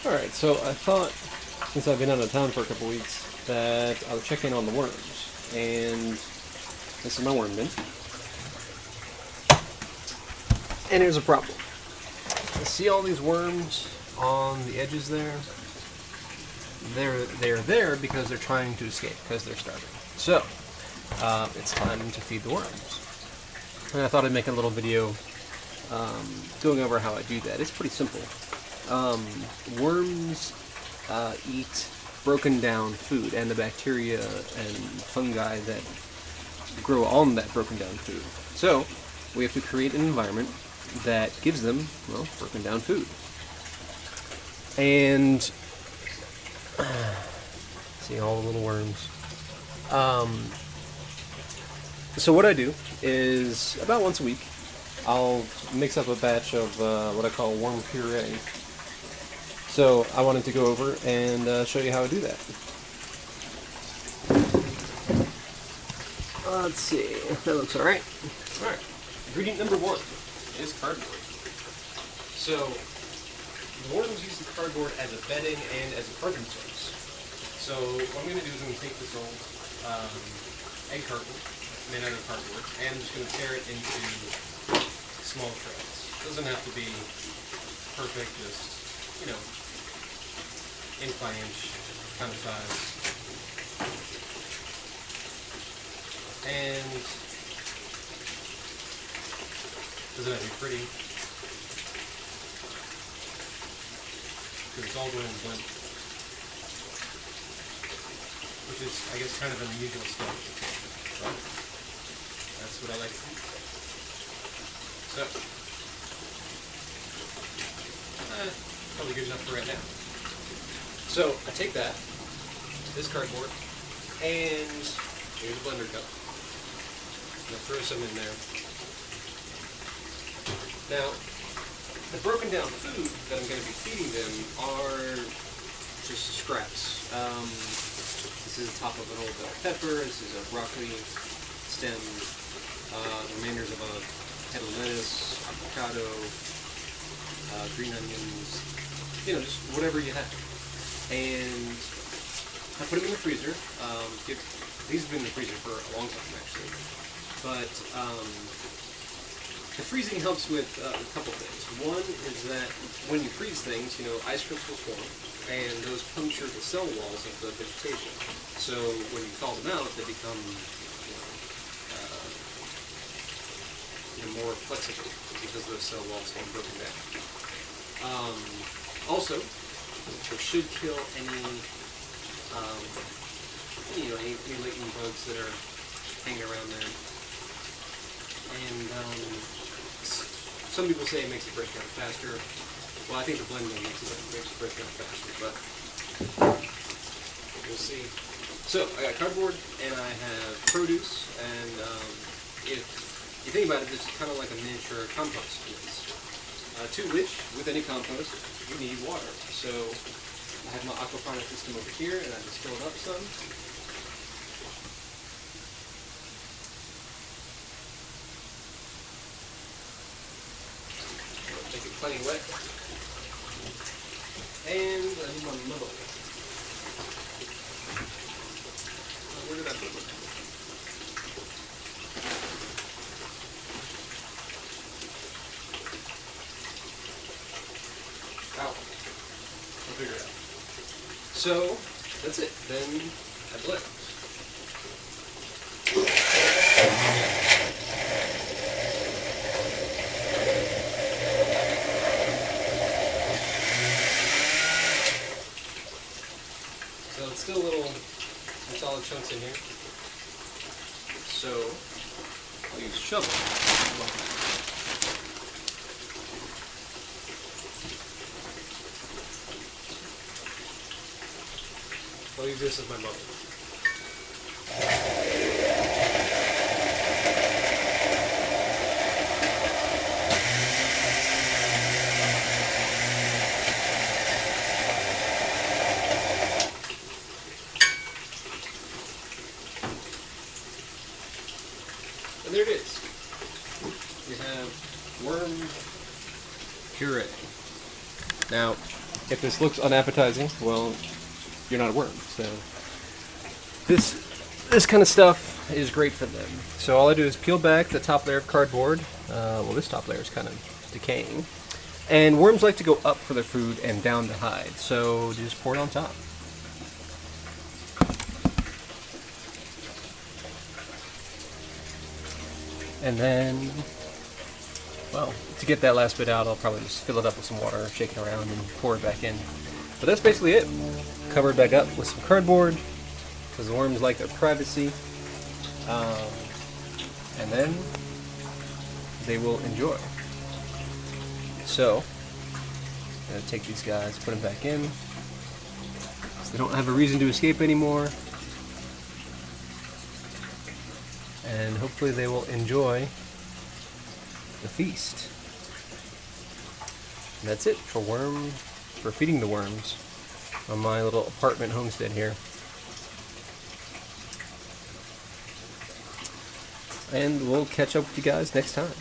Alright, so I thought, since I've been out of town for a couple weeks, that I would check in on the worms. And this is my worm bin. And here's a problem. See all these worms on the edges there? They're there because they're trying to escape, because they're starving. So, it's time to feed the worms. And I thought I'd make a little video going over how I do that. It's pretty simple. Worms eat broken down food and the bacteria and fungi that grow on that broken down food. So, we have to create an environment that gives them, well, broken down food. And see all the little worms. So what I do is about once a week I'll mix up a batch of what I call worm puree. So I wanted to go over and show you how I do that. Let's see, that looks alright. Alright, ingredient number one is cardboard. So the worms use the cardboard as a bedding and as a carbon source. So what I'm going to do is I'm going to take this old egg carton made out of cardboard and I'm just going to tear it into small shreds. Doesn't have to be perfect, just, you know, inch by inch kind of size. And doesn't have to be pretty, because it's all going to blend, which is, I guess, kind of an unusual step, but that's what I like to do. So, probably good enough for right now. So, I take that, this cardboard, and here's a blender cup. I'll throw some in there. Now, the broken down food that I'm going to be feeding them are just scraps. This is the top of an old bell pepper, this is a broccoli stem, remainders of a head of lettuce, avocado, green onions, you know, just whatever you have. And I put them in the freezer. These have been in the freezer for a long time, actually. But the freezing helps with a couple things. One is that when you freeze things, you know, ice crystals form, and those puncture the cell walls of the vegetation. So when you thaw them out, they become, more flexible because those cell walls have broken down. Also, it should kill any latent bugs that are hanging around there. And some people say it makes it break down faster. Well, I think the blending makes it break down faster, but we'll see. So, I got cardboard, and I have produce, and if you think about it, this is kind of like a miniature compost is. To which, with any compost, you need water. So, I have my Aquaponic system over here, and I just fill it up some. Make it plenty wet. And I need my muddle. Where did I put it? Ow. I'll figure it out. So, that's it. Then I blend. So it's still some solid chunks in here. So I'll use a shovel. I'll use this as my muddle. And there it is. You have worm puree. Now, If this looks unappetizing, well, you're not a worm. So this kind of stuff is great for them. So all I do is peel back the top layer of cardboard. Well, this top layer is kind of decaying. And worms like to go up for their food and down to hide. So just pour it on top. And then, well, to get that last bit out, I'll probably just fill it up with some water, shake it around, and pour it back in. But that's basically it. Cover it back up with some cardboard, because the worms like their privacy. And then they will enjoy. So, I'm going to take these guys, put them back in, so they don't have a reason to escape anymore. And hopefully they will enjoy the feast. And that's it for feeding the worms on my little apartment homestead here. And we'll catch up with you guys next time.